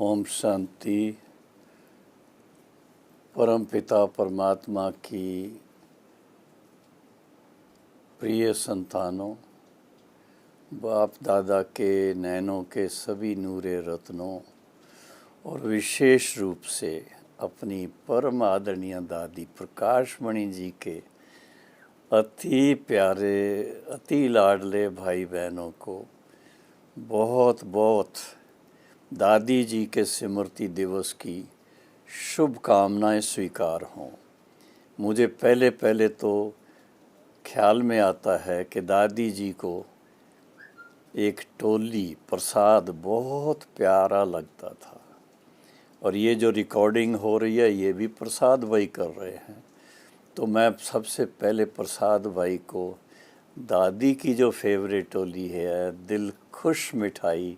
ओम शांति। परमपिता परमात्मा की प्रिय संतानों, बाप दादा के नैनों के सभी नूरे रत्नों और विशेष रूप से अपनी परम आदरणीय दादी प्रकाशमणि जी के अति प्यारे अति लाडले भाई बहनों को बहुत बहुत दादी जी के स्मृति दिवस की शुभकामनाएं स्वीकार हों। मुझे पहले तो ख्याल में आता है कि दादी जी को एक टोली प्रसाद बहुत प्यारा लगता था, और ये जो रिकॉर्डिंग हो रही है ये भी प्रसाद भाई कर रहे हैं। तो मैं सबसे पहले प्रसाद भाई को दादी की जो फेवरेट टोली है दिल खुश मिठाई,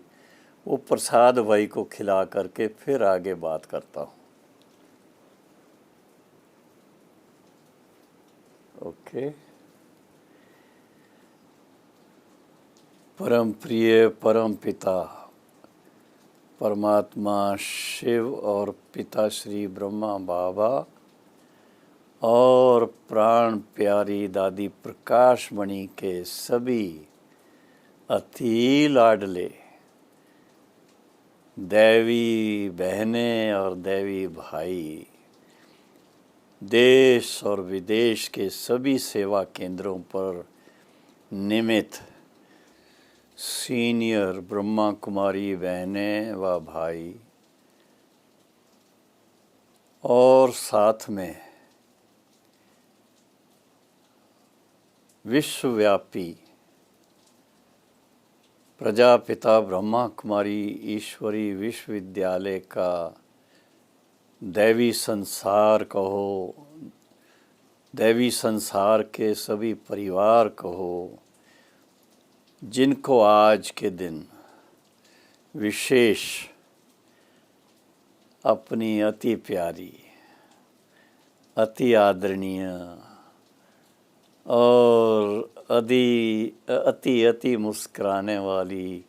वो प्रसाद भाई को खिला करके फिर आगे बात करता हूँ। ओके। परम प्रिय परम पिता परमात्मा शिव और पिता श्री ब्रह्मा बाबा और प्राण प्यारी दादी प्रकाशमणि के सभी अति लाडले दैवी बहनें और दैवी भाई, देश और विदेश के सभी सेवा केंद्रों पर निमित सीनियर ब्रह्मा कुमारी बहनें व भाई, और साथ में विश्वव्यापी प्रजापिता ब्रह्मा कुमारी ईश्वरी विश्वविद्यालय का दैवी संसार कहो, दैवी संसार के सभी परिवार कहो, जिनको आज के दिन विशेष अपनी अति प्यारी अति आदरणीय और अति मुस्कुराने वाली,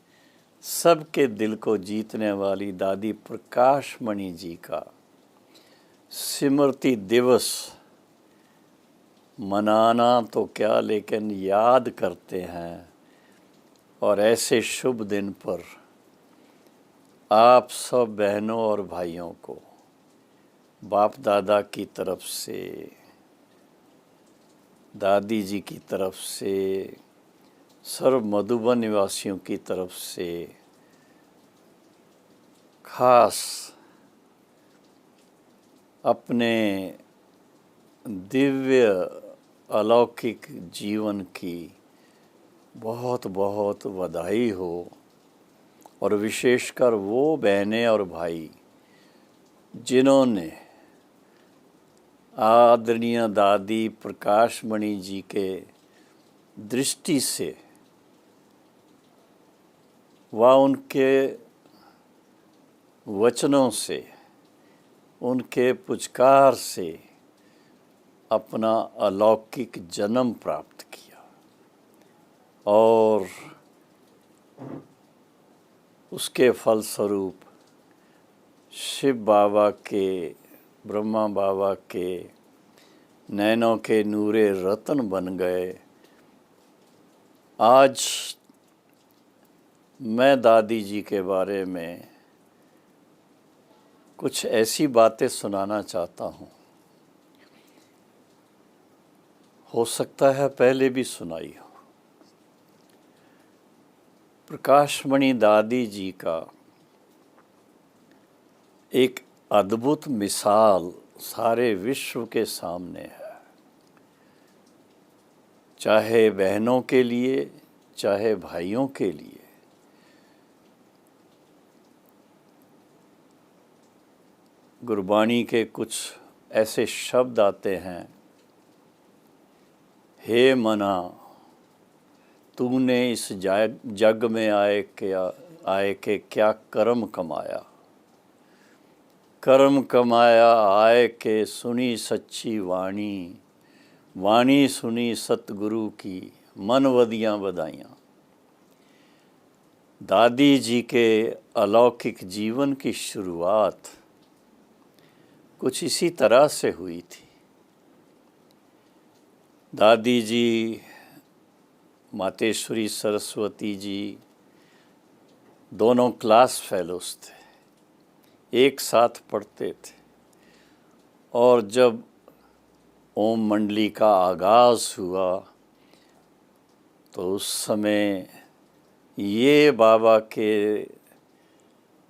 सबके दिल को जीतने वाली दादी प्रकाशमणि जी का स्मृति दिवस मनाना तो क्या, लेकिन याद करते हैं। और ऐसे शुभ दिन पर आप सब बहनों और भाइयों को बाप दादा की तरफ से, दादी जी की तरफ से, सर्व मधुबन निवासियों की तरफ से खास अपने दिव्य अलौकिक जीवन की बहुत बहुत बधाई हो। और विशेषकर वो बहनें और भाई जिन्होंने आदरणीय दादी प्रकाशमणि जी के दृष्टि से व उनके वचनों से, उनके पुचकार से अपना अलौकिक जन्म प्राप्त किया, और उसके फलस्वरूप शिव बाबा के, ब्रह्मा बाबा के नैनों के नूरे रत्न बन गए। आज मैं दादी जी के बारे में कुछ ऐसी बातें सुनाना चाहता हूँ, हो सकता है पहले भी सुनाई हो। प्रकाशमणि दादी जी का एक अद्भुत मिसाल सारे विश्व के सामने है, चाहे बहनों के लिए चाहे भाइयों के लिए। गुरबाणी के कुछ ऐसे शब्द आते हैं, हे मना तूने इस जग में आए के क्या कर्म कमाया, कर्म कमाया आए के सुनी सच्ची वाणी, वाणी सुनी सतगुरु की मन वदियाँ बधाइयाँ। दादी जी के अलौकिक जीवन की शुरुआत कुछ इसी तरह से हुई थी। दादी जी, मातेश्वरी सरस्वती जी दोनों क्लास फेलोज थे, एक साथ पढ़ते थे। और जब ओम मंडली का आगाज़ हुआ तो उस समय ये बाबा के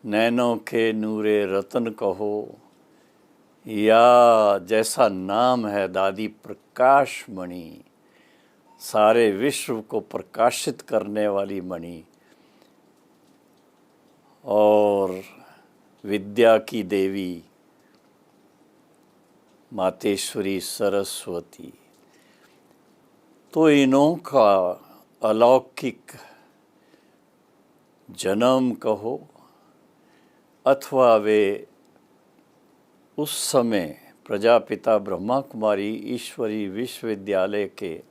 नैनों के नूरे रतन कहो या जैसा नाम है दादी प्रकाश मणि, सारे विश्व को प्रकाशित करने वाली मणि और विद्या की देवी मातेश्वरी सरस्वती, तो इन्हों का अलौकिक जन्म कहो अथवा वे उस समय प्रजापिता ब्रह्मा कुमारी ईश्वरी विश्वविद्यालय के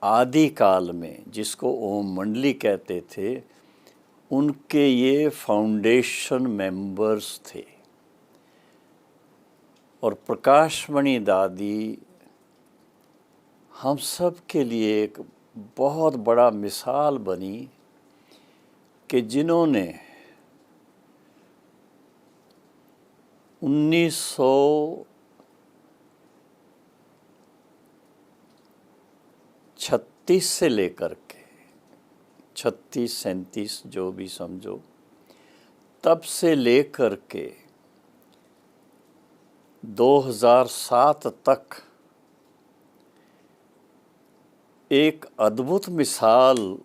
आदि काल में, जिसको ओम मंडली कहते थे, उनके ये फाउंडेशन मेंबर्स थे। और प्रकाशमणि दादी हम सब के लिए एक बहुत बड़ा मिसाल बनी कि जिन्होंने 1936 से लेकर के 36-37 जो भी समझो, तब से लेकर के 2007 तक एक अद्भुत मिसाल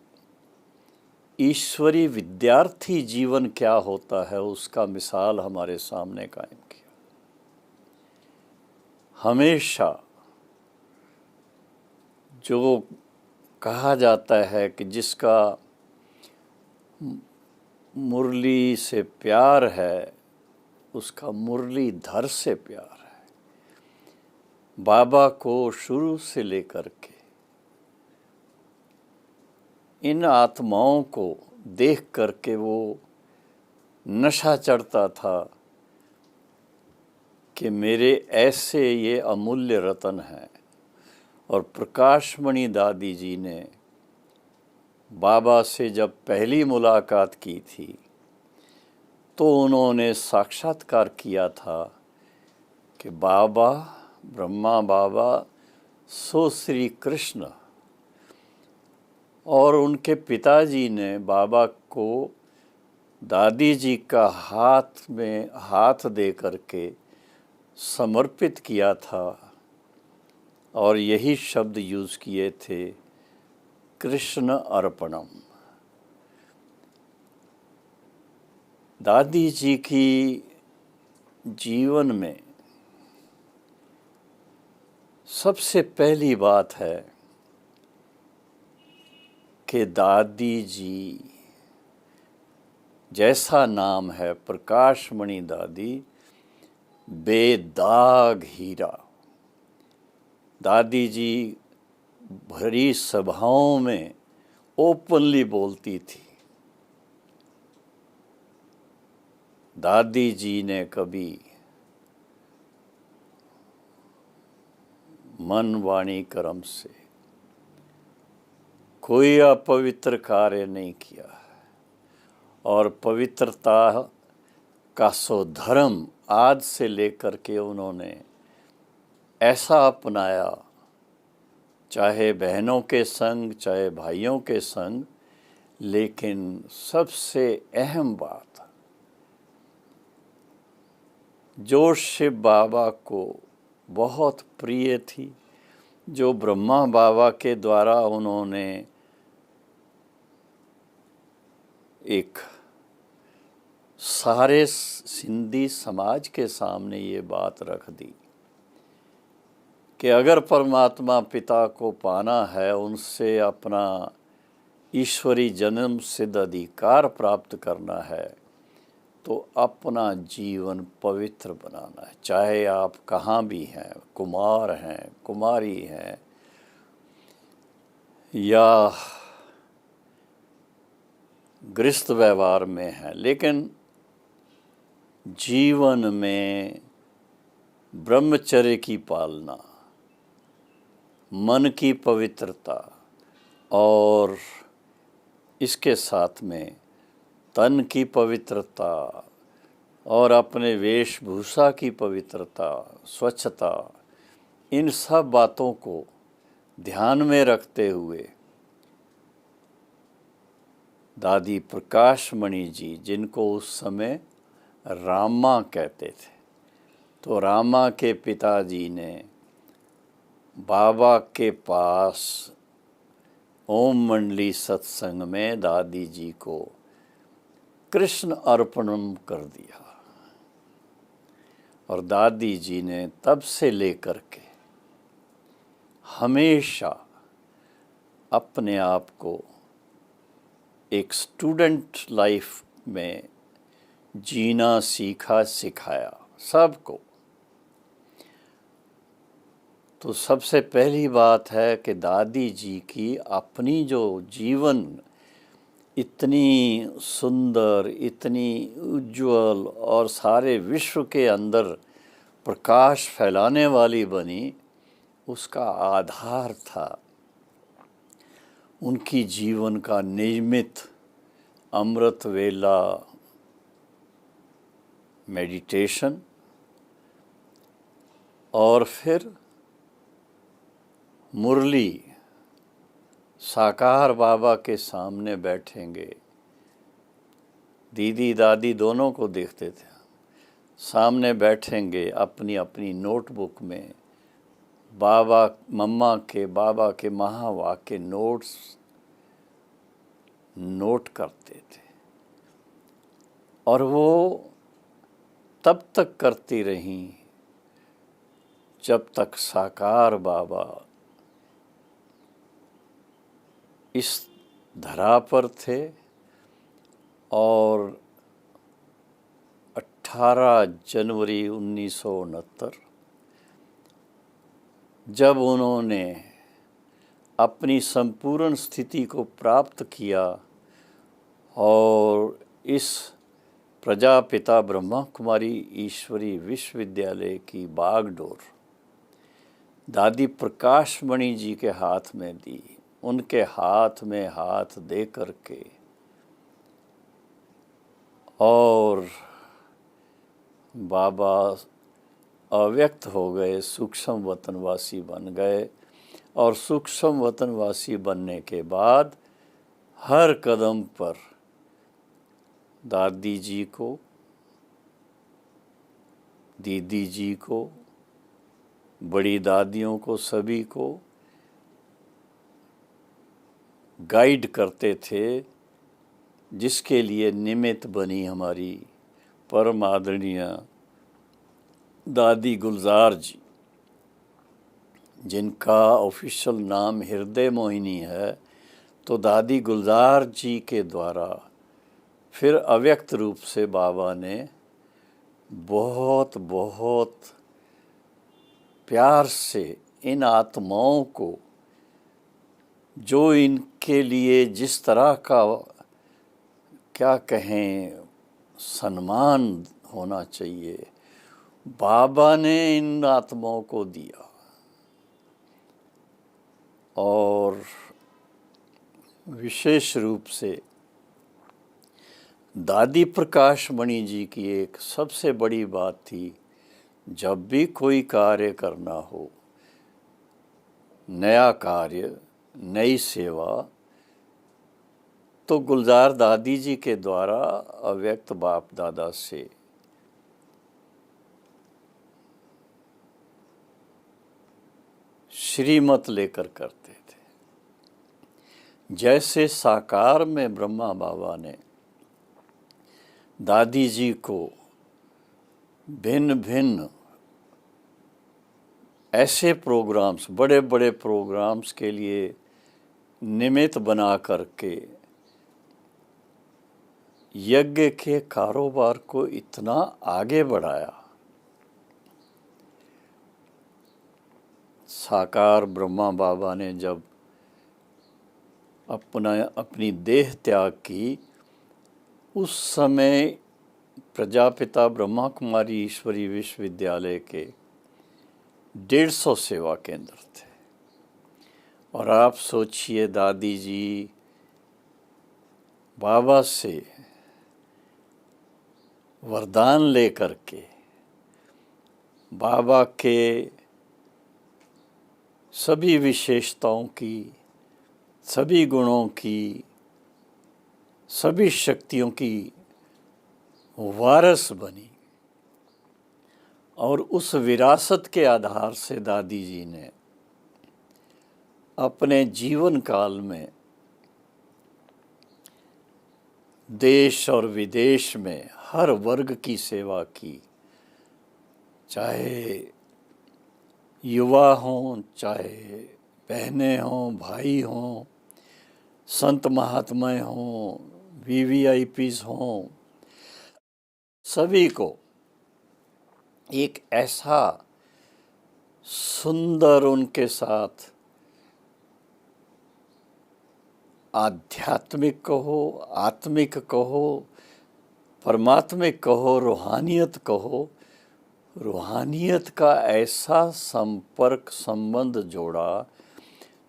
ईश्वरी विद्यार्थी जीवन क्या होता है उसका मिसाल हमारे सामने कायम किया। हमेशा जो कहा जाता है कि जिसका मुरली से प्यार है उसका मुरलीधर से प्यार है। बाबा को शुरू से लेकर के इन आत्माओं को देख करके वो नशा चढ़ता था कि मेरे ऐसे ये अमूल्य रतन हैं। और प्रकाशमणि दादी जी ने बाबा से जब पहली मुलाकात की थी तो उन्होंने साक्षात्कार किया था कि बाबा, ब्रह्मा बाबा सो श्री कृष्ण। और उनके पिताजी ने बाबा को दादी जी का हाथ में हाथ दे करके समर्पित किया था और यही शब्द यूज़ किए थे, कृष्ण अर्पणम। दादी जी की जीवन में सबसे पहली बात है कि दादी जी, जैसा नाम है प्रकाशमणि दादी, बेदाग हीरा। दादी जी भरी सभाओं में ओपनली बोलती थी। दादी जी ने कभी मन वाणी कर्म से कोई अपवित्र कार्य नहीं किया और पवित्रता का धर्म आज से लेकर के उन्होंने ऐसा अपनाया, चाहे बहनों के संग चाहे भाइयों के संग। लेकिन सबसे अहम बात जो शिव बाबा को बहुत प्रिय थी, जो ब्रह्मा बाबा के द्वारा उन्होंने एक सारे सिंधी समाज के सामने ये बात रख दी कि अगर परमात्मा पिता को पाना है, उनसे अपना ईश्वरी जन्म सिद्ध अधिकार प्राप्त करना है, तो अपना जीवन पवित्र बनाना है। चाहे आप कहाँ भी हैं, कुमार हैं, कुमारी हैं, या गृहस्थ व्यवहार में हैं, लेकिन जीवन में ब्रह्मचर्य की पालना, मन की पवित्रता और इसके साथ में तन की पवित्रता और अपने वेशभूषा की पवित्रता, स्वच्छता, इन सब बातों को ध्यान में रखते हुए दादी प्रकाशमणि जी, जिनको उस समय रामा कहते थे, तो रामा के पिताजी ने बाबा के पास ओम मंडली सत्संग में दादी जी को कृष्ण अर्पणम कर दिया। और दादी जी ने तब से लेकर के हमेशा अपने आप को एक स्टूडेंट लाइफ में जीना सीखा, सिखाया सबको। तो सबसे पहली बात है कि दादी जी की अपनी जो जीवन इतनी सुंदर, इतनी उज्जवल और सारे विश्व के अंदर प्रकाश फैलाने वाली बनी, उसका आधार था उनकी जीवन का नियमित अमृत वेला मेडिटेशन, और फिर मुरली साकार बाबा के सामने बैठेंगे। दीदी दादी दोनों को देखते थे, सामने बैठेंगे अपनी अपनी नोटबुक में बाबा बाबा के महावाक्य नोट करते थे। और वो तब तक करती रहीं जब तक साकार बाबा इस धरा पर थे। और 18 जनवरी 1969 जब उन्होंने अपनी संपूर्ण स्थिति को प्राप्त किया और इस प्रजापिता ब्रह्मा कुमारी ईश्वरी विश्वविद्यालय की बागडोर दादी प्रकाशमणि जी के हाथ में दी, उनके हाथ में हाथ दे करके, और बाबा अव्यक्त हो गए, सूक्ष्म वतनवासी बन गए। और सूक्ष्म वतनवासी बनने के बाद हर कदम पर दादी जी को, दीदी जी को, बड़ी दादियों को, सभी को गाइड करते थे, जिसके लिए निमित्त बनी हमारी परम आदरणीय दादी गुलजार जी, जिनका ऑफिशियल नाम हृदय मोहिनी है। तो दादी गुलजार जी के द्वारा फिर अव्यक्त रूप से बाबा ने बहुत बहुत प्यार से इन आत्माओं को, जो इनके लिए जिस तरह का क्या कहें सम्मान होना चाहिए, बाबा ने इन आत्माओं को दिया। और विशेष रूप से दादी प्रकाशमणि जी की एक सबसे बड़ी बात थी, जब भी कोई कार्य करना हो, नया कार्य, नई सेवा, तो गुलजार दादी जी के द्वारा अव्यक्त बाप दादा से श्रीमत लेकर करते थे। जैसे साकार में ब्रह्मा बाबा ने दादी जी को भिन्न भिन्न ऐसे प्रोग्राम्स, बड़े बड़े प्रोग्राम्स के लिए निमित्त बना करके यज्ञ के कारोबार को इतना आगे बढ़ाया। साकार ब्रह्मा बाबा ने जब अपनी देह त्याग की, उस समय प्रजापिता ब्रह्मा कुमारी ईश्वरी विश्वविद्यालय के 150 सेवा केंद्र थे। और आप सोचिए, दादी जी बाबा से वरदान लेकर के बाबा के सभी विशेषताओं की, सभी गुणों की, सभी शक्तियों की वारस बनी। और उस विरासत के आधार से दादी जी ने अपने जीवन काल में देश और विदेश में हर वर्ग की सेवा की, चाहे युवा हों, चाहे बहनें हों, भाई हों, संत महात्माएं हों, वीवीआईपीज हों, सभी को एक ऐसा सुंदर उनके साथ आध्यात्मिक कहो, आत्मिक कहो, परमात्मिक कहो, रूहानियत कहो, रूहानियत का ऐसा संपर्क संबंध जोड़ा,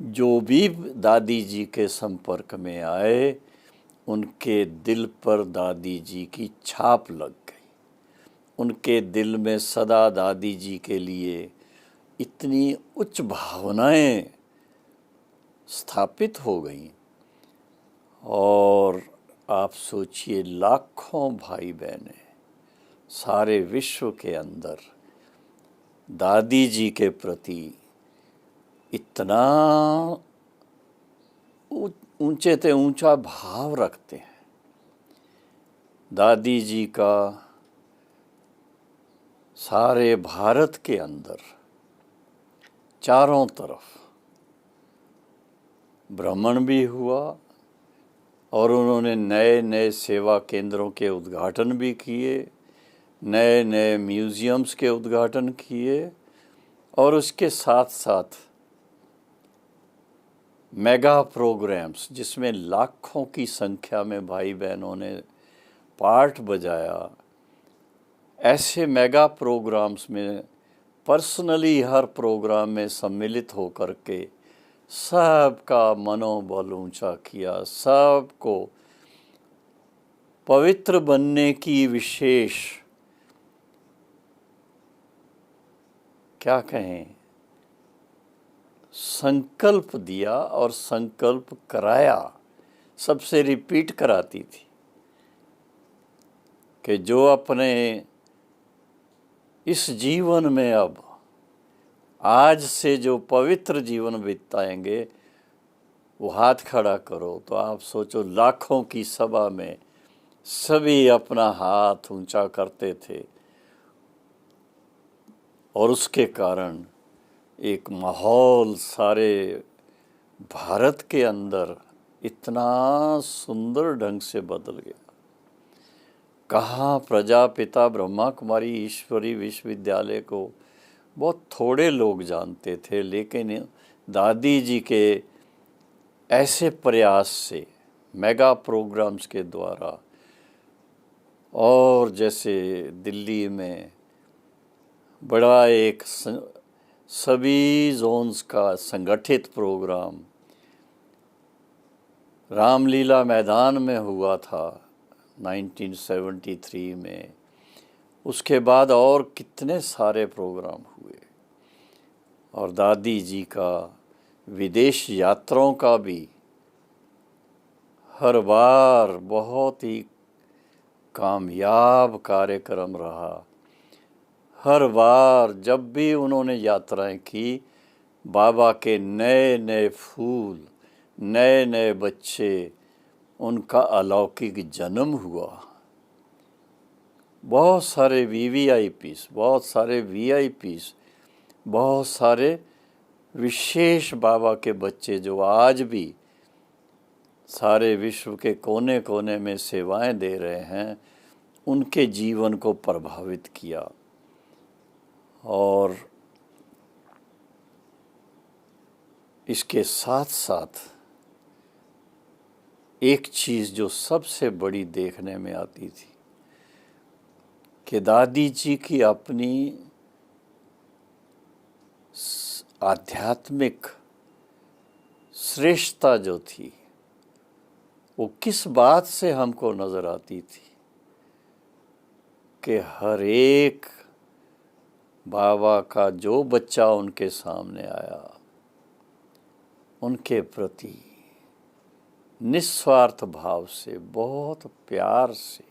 जो भी दादी जी के संपर्क में आए उनके दिल पर दादी जी की छाप लग गई। उनके दिल में सदा दादी जी के लिए इतनी उच्च भावनाएं स्थापित हो गईं। और आप सोचिए, लाखों भाई बहनें सारे विश्व के अंदर दादी जी के प्रति इतना ऊंचे से ऊंचा भाव रखते हैं। दादी जी का सारे भारत के अंदर चारों तरफ भ्रमण भी हुआ और उन्होंने नए नए सेवा केंद्रों के उद्घाटन भी किए, नए नए म्यूजियम्स के उद्घाटन किए, और उसके साथ साथ मेगा प्रोग्राम्स जिसमें लाखों की संख्या में भाई बहनों ने पार्ट बजाया, ऐसे मेगा प्रोग्राम्स में पर्सनली हर प्रोग्राम में सम्मिलित होकर के सबका मनोबल ऊंचा किया, सबको पवित्र बनने की विशेष, क्या कहें, संकल्प दिया और संकल्प कराया। सबसे रिपीट कराती थी कि जो अपने इस जीवन में अब आज से जो पवित्र जीवन बिताएंगे वो हाथ खड़ा करो। तो आप सोचो, लाखों की सभा में सभी अपना हाथ ऊंचा करते थे और उसके कारण एक माहौल सारे भारत के अंदर इतना सुंदर ढंग से बदल गया। कहाँ प्रजापिता ब्रह्मा कुमारी ईश्वरी विश्वविद्यालय को बहुत थोड़े लोग जानते थे, लेकिन दादी जी के ऐसे प्रयास से मेगा प्रोग्राम्स के द्वारा, और जैसे दिल्ली में बड़ा एक सभी जोन्स का संगठित प्रोग्राम रामलीला मैदान में हुआ था 1973 में, उसके बाद और कितने सारे प्रोग्राम हुए। और दादी जी का विदेश यात्राओं का भी हर बार बहुत ही कामयाब कार्यक्रम रहा। हर बार जब भी उन्होंने यात्राएं की, बाबा के नए नए फूल, नए नए बच्चे, उनका अलौकिक जन्म हुआ। बहुत सारे वीवीआईपीस, बहुत सारे वीआईपीस, बहुत सारे विशेष बाबा के बच्चे जो आज भी सारे विश्व के कोने कोने में सेवाएं दे रहे हैं, उनके जीवन को प्रभावित किया। और इसके साथ साथ एक चीज़ जो सबसे बड़ी देखने में आती थी कि दादी जी की अपनी आध्यात्मिक श्रेष्ठता जो थी वो किस बात से हमको नज़र आती थी कि हर एक बाबा का जो बच्चा उनके सामने आया उनके प्रति निस्वार्थ भाव से, बहुत प्यार से,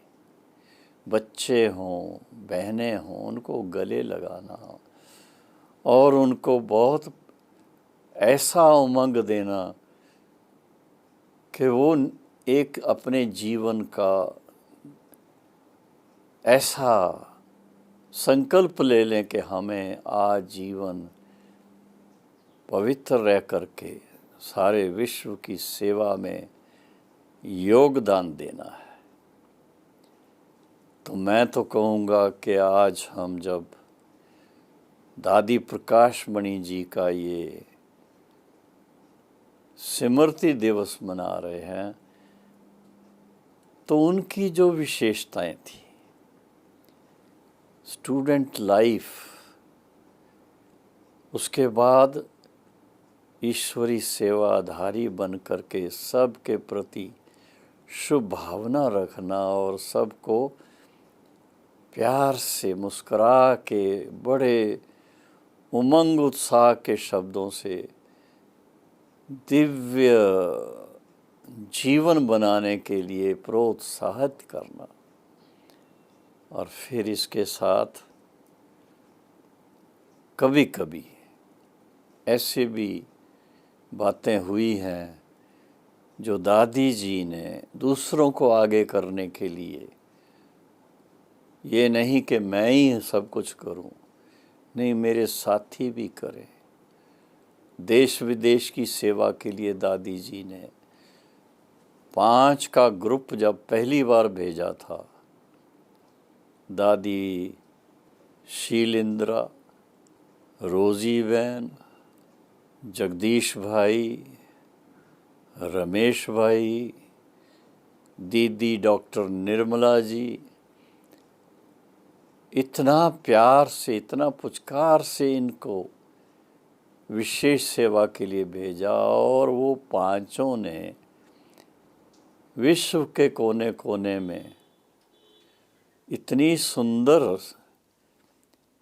बच्चे हों बहनें हों, उनको गले लगाना और उनको बहुत ऐसा उमंग देना कि वो एक अपने जीवन का ऐसा संकल्प ले लें कि हमें आजीवन पवित्र रह करके सारे विश्व की सेवा में योगदान देना है। तो मैं तो कहूँगा कि आज हम जब दादी प्रकाशमणि जी का ये स्मृति दिवस मना रहे हैं तो उनकी जो विशेषताएं थी, स्टूडेंट लाइफ, उसके बाद ईश्वरी सेवाधारी बन करके सबके प्रति शुभ भावना रखना और सबको प्यार से मुस्कुरा के बड़े उमंग उत्साह के शब्दों से दिव्य जीवन बनाने के लिए प्रोत्साहित करना। और फिर इसके साथ कभी कभी ऐसे भी बातें हुई हैं जो दादी जी ने दूसरों को आगे करने के लिए, ये नहीं कि मैं ही सब कुछ करूं, नहीं, मेरे साथी भी करें। देश विदेश की सेवा के लिए दादी जी ने 5 का ग्रुप जब पहली बार भेजा था, दादी शीलिंद्रा, रोजी बहन, जगदीश भाई, रमेश भाई, दीदी डॉक्टर निर्मला जी, इतना प्यार से, इतना पुचकार से इनको विशेष सेवा के लिए भेजा और वो 5 ने विश्व के कोने कोने में इतनी सुंदर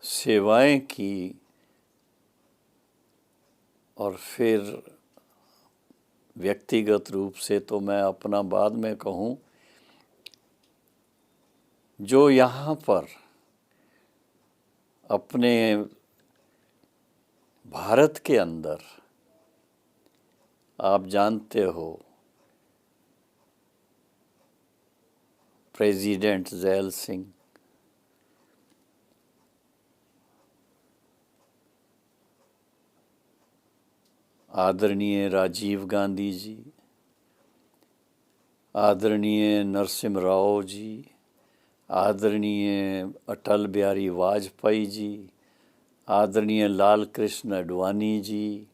सेवाएं की। और फिर व्यक्तिगत रूप से तो मैं अपना बाद में कहूँ, जो यहाँ पर अपने भारत के अंदर आप जानते हो प्रेसिडेंट ज़ैल सिंह, आदरणीय राजीव गांधी जी, आदरणीय नरसिम्हा राव जी, आदरणीय अटल बिहारी वाजपेयी जी, आदरणीय लाल कृष्ण अडवाणी जी,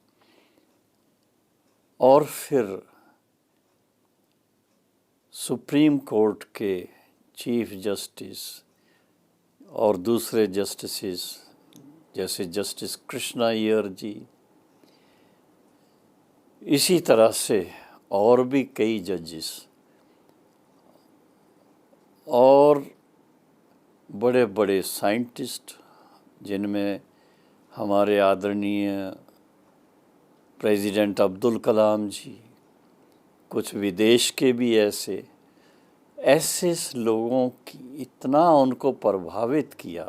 और फिर सुप्रीम कोर्ट के चीफ जस्टिस और दूसरे जस्टिसेस जैसे जस्टिस कृष्णा अय्यर जी, इसी तरह से और भी कई जजेस और बड़े बड़े साइंटिस्ट, जिनमें हमारे आदरणीय प्रेसिडेंट अब्दुल कलाम जी, कुछ विदेश के भी ऐसे लोगों की इतना उनको प्रभावित किया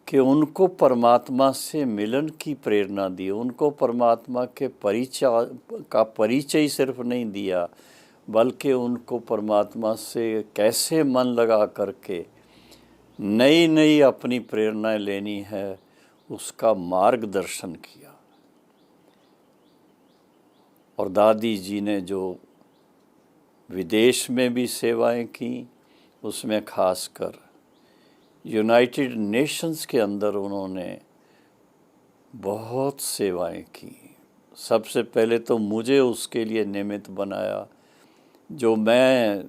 कि उनको परमात्मा से मिलन की प्रेरणा दी, उनको परमात्मा के परिचय सिर्फ नहीं दिया, बल्कि उनको परमात्मा से कैसे मन लगा करके नई नई अपनी प्रेरणाएं लेनी है, उसका मार्गदर्शन किया। और दादी जी ने जो विदेश में भी सेवाएं की, उसमें खासकर यूनाइटेड नेशंस के अंदर उन्होंने बहुत सेवाएं की। सबसे पहले तो मुझे उसके लिए निमित्त बनाया जो मैं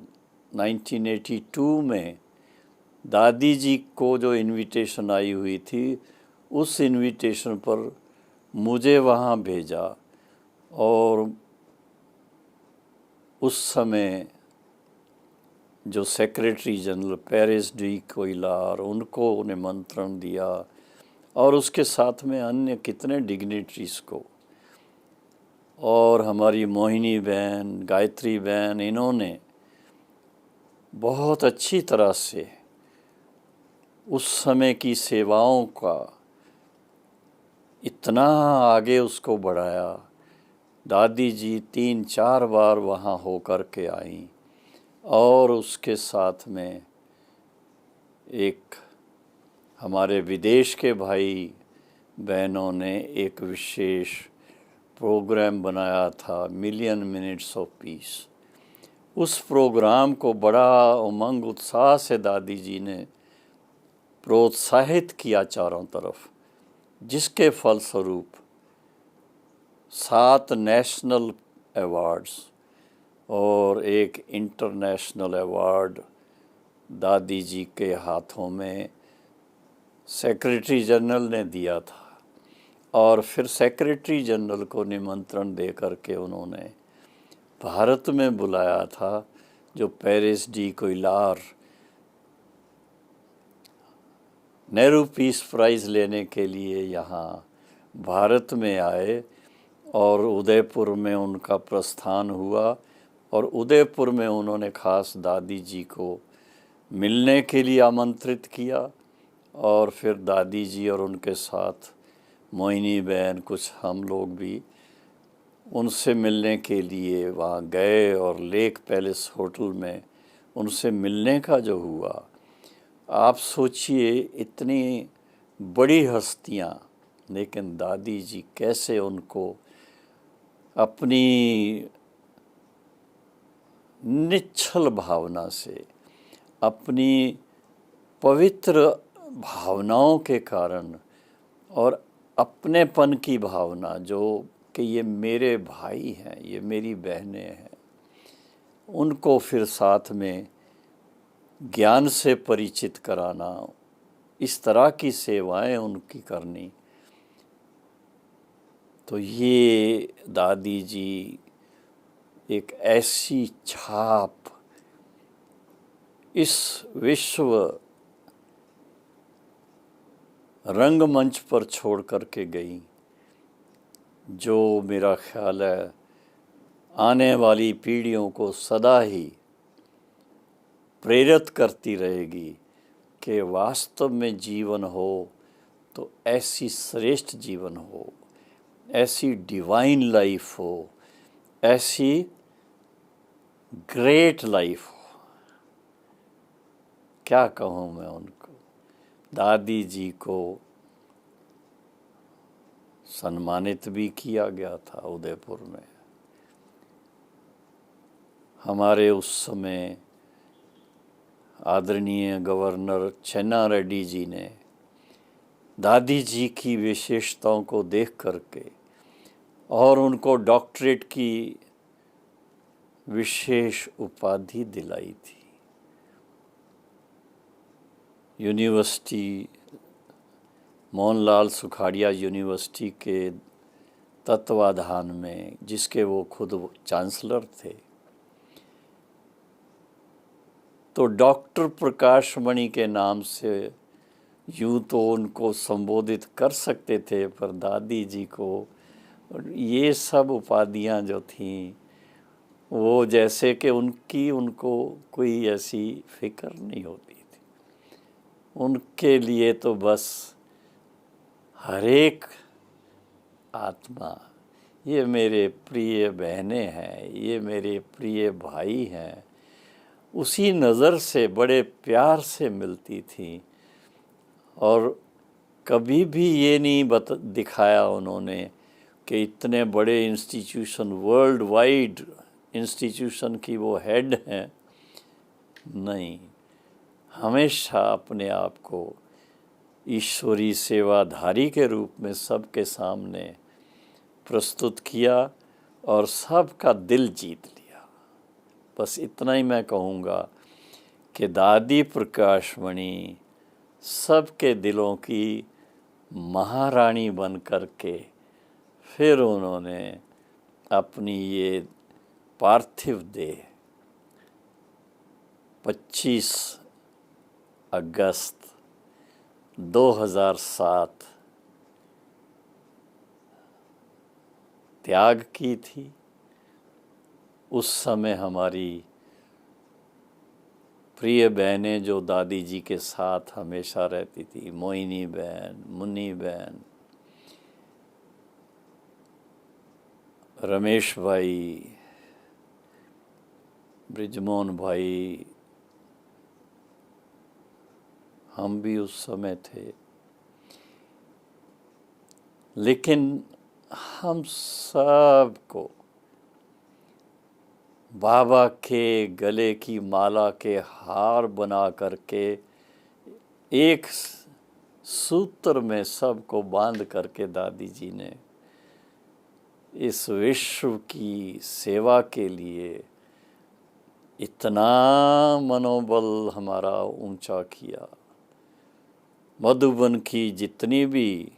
1982 में दादी जी को जो इनविटेशन आई हुई थी, उस इनविटेशन पर मुझे वहाँ भेजा। और उस समय जो सेक्रेटरी जनरल पेरिस डी कोइलार, उनको निमंत्रण दिया, और उसके साथ में अन्य कितने डिग्निटरीज को, और हमारी मोहिनी बहन, गायत्री बहन, इन्होंने बहुत अच्छी तरह से उस समय की सेवाओं का इतना आगे उसको बढ़ाया। दादी जी 3-4 बार वहाँ हो कर के आई, और उसके साथ में एक हमारे विदेश के भाई बहनों ने एक विशेष प्रोग्राम बनाया था, मिलियन मिनट्स ऑफ पीस। उस प्रोग्राम को बड़ा उमंग उत्साह से दादी जी ने प्रोत्साहित किया चारों तरफ, जिसके फलस्वरूप 7 नेशनल अवार्ड्स और एक इंटरनेशनल अवार्ड दादी जी के हाथों में सेक्रेटरी जनरल ने दिया था। और फिर सेक्रेटरी जनरल को निमंत्रण दे करके उन्होंने भारत में बुलाया था, जो Perez de Cuellar Nehru peace prize लेने के लिए यहाँ भारत में आए, और उदयपुर में उनका प्रस्थान हुआ। और उदयपुर में उन्होंने खास दादी जी को मिलने के लिए आमंत्रित किया, और फिर दादी जी और उनके साथ मोहिनी बहन, कुछ हम लोग भी उनसे मिलने के लिए वहाँ गए, और लेक पैलेस होटल में उनसे मिलने का जो हुआ, आप सोचिए, इतनी बड़ी हस्तियाँ, लेकिन दादी जी कैसे उनको अपनी निश्चल भावना से, अपनी पवित्र भावनाओं के कारण, और अपनेपन की भावना, जो कि ये मेरे भाई हैं, ये मेरी बहनें हैं, उनको फिर साथ में ज्ञान से परिचित कराना, इस तरह की सेवाएं उनकी करनी। तो ये दादी जी एक ऐसी छाप इस विश्व रंगमंच पर छोड़ कर के गई, जो मेरा ख्याल है आने वाली पीढ़ियों को सदा ही प्रेरित करती रहेगी कि वास्तव में जीवन हो तो ऐसी श्रेष्ठ जीवन हो, ऐसी डिवाइन लाइफ हो, ऐसी ग्रेट लाइफ हो। क्या कहूँ मैं उनको। दादी जी को सम्मानित भी किया गया था उदयपुर में। हमारे उस समय आदरणीय गवर्नर चेन्ना रेड्डी जी ने दादी जी की विशेषताओं को देख करके और उनको डॉक्टरेट की विशेष उपाधि दिलाई थी। यूनिवर्सिटी, मोहनलाल सुखाड़िया यूनिवर्सिटी के तत्वाधान में, जिसके वो खुद चांसलर थे, तो डॉक्टर प्रकाश मणि के नाम से यूँ तो उनको संबोधित कर सकते थे, पर दादी जी को ये सब उपाधियाँ जो थीं, वो जैसे कि उनको कोई ऐसी फिक्र नहीं होती थी। उनके लिए तो बस हर एक आत्मा, ये मेरे प्रिय बहनें हैं, ये मेरे प्रिय भाई हैं, उसी नज़र से बड़े प्यार से मिलती थी। और कभी भी ये नहीं दिखाया उन्होंने कि इतने बड़े इंस्टीट्यूशन, वर्ल्ड वाइड इंस्टीट्यूशन की वो हेड हैं। नहीं, हमेशा अपने आप को ईश्वरी सेवाधारी के रूप में सबके सामने प्रस्तुत किया और सबका दिल जीत लिया। बस इतना ही मैं कहूँगा कि दादी प्रकाशमणि सबके दिलों की महारानी बन कर के फिर उन्होंने अपनी ये पार्थिव देह 25 अगस्त 2007 त्याग की थी। उस समय हमारी प्रिय बहनें जो दादी जी के साथ हमेशा रहती थी, मोहिनी बहन, मुन्नी बहन, रमेश भाई, ब्रिजमोहन भाई, हम भी उस समय थे। लेकिन हम सबको बाबा के गले की माला के हार बना करके एक सूत्र में सबको बांध करके दादी जी ने इस विश्व की सेवा के लिए इतना मनोबल हमारा ऊंचा किया। मधुबन की जितनी भी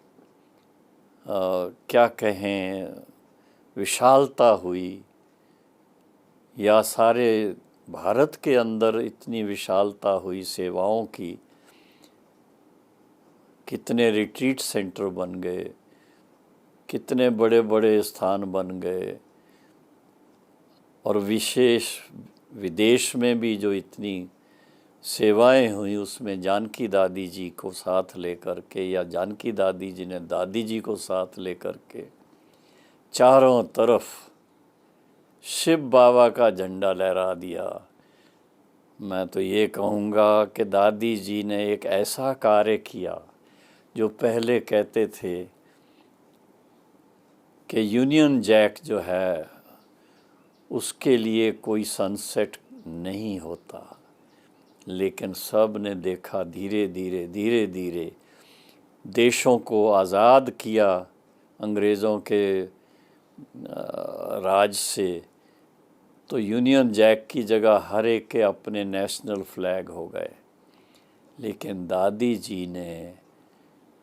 क्या कहें विशालता हुई, या सारे भारत के अंदर इतनी विशालता हुई सेवाओं की, कितने रिट्रीट सेंटर बन गए, कितने बड़े बड़े स्थान बन गए, और विशेष विदेश में भी जो इतनी सेवाएं हुई, उसमें जानकी दादी जी को साथ लेकर के, या जानकी दादी जी ने दादी जी को साथ लेकर के चारों तरफ शिव बाबा का झंडा लहरा दिया। मैं तो ये कहूँगा कि दादी जी ने एक ऐसा कार्य किया जो पहले कहते थे कि यूनियन जैक जो है उसके लिए कोई सनसेट नहीं होता, लेकिन सब ने देखा धीरे धीरे देशों को आज़ाद किया अंग्रेज़ों के राज से, तो यूनियन जैक की जगह हर एक के अपने नेशनल फ्लैग हो गए। लेकिन दादी जी ने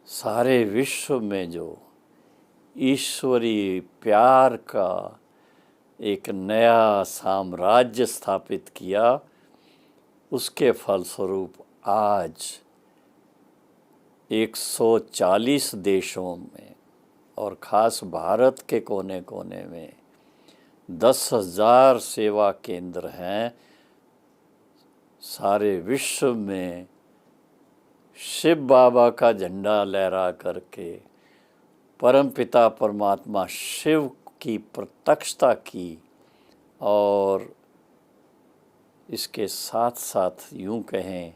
सारे विश्व में जो ईश्वरीय प्यार का एक नया साम्राज्य स्थापित किया, उसके फलस्वरूप आज 140 देशों में और ख़ास भारत के कोने कोने में 10,000 सेवा केंद्र हैं। सारे विश्व में शिव बाबा का झंडा लहरा करके परमपिता परमात्मा शिव की प्रत्यक्षता की, और इसके साथ साथ यूँ कहें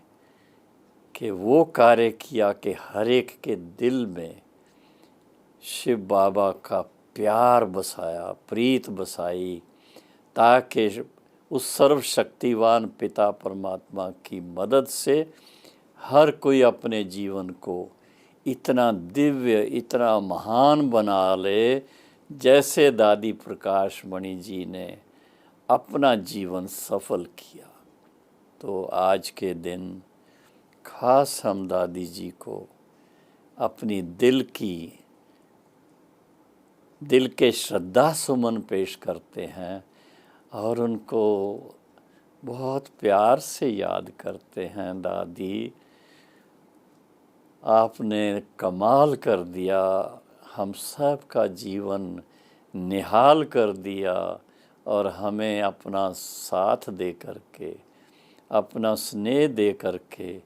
कि वो कार्य किया कि हर एक के दिल में शिव बाबा का प्यार बसाया, प्रीत बसाई, ताकि उस सर्वशक्तिवान पिता परमात्मा की मदद से हर कोई अपने जीवन को इतना दिव्य, इतना महान बना ले, जैसे दादी प्रकाशमणि जी ने अपना जीवन सफल किया। तो आज के दिन खास हम दादी जी को अपनी दिल के श्रद्धा सुमन पेश करते हैं और उनको बहुत प्यार से याद करते हैं। दादी, आपने कमाल कर दिया, हम सब का जीवन निहाल कर दिया, और हमें अपना साथ दे करके, अपना स्नेह दे करके,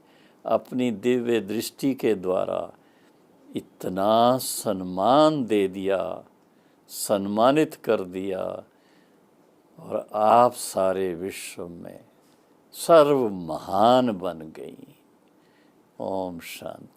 अपनी दिव्य दृष्टि के द्वारा इतना सम्मान दे दिया, सम्मानित कर दिया, और आप सारे विश्व में सर्व महान बन गई। ओम शांति।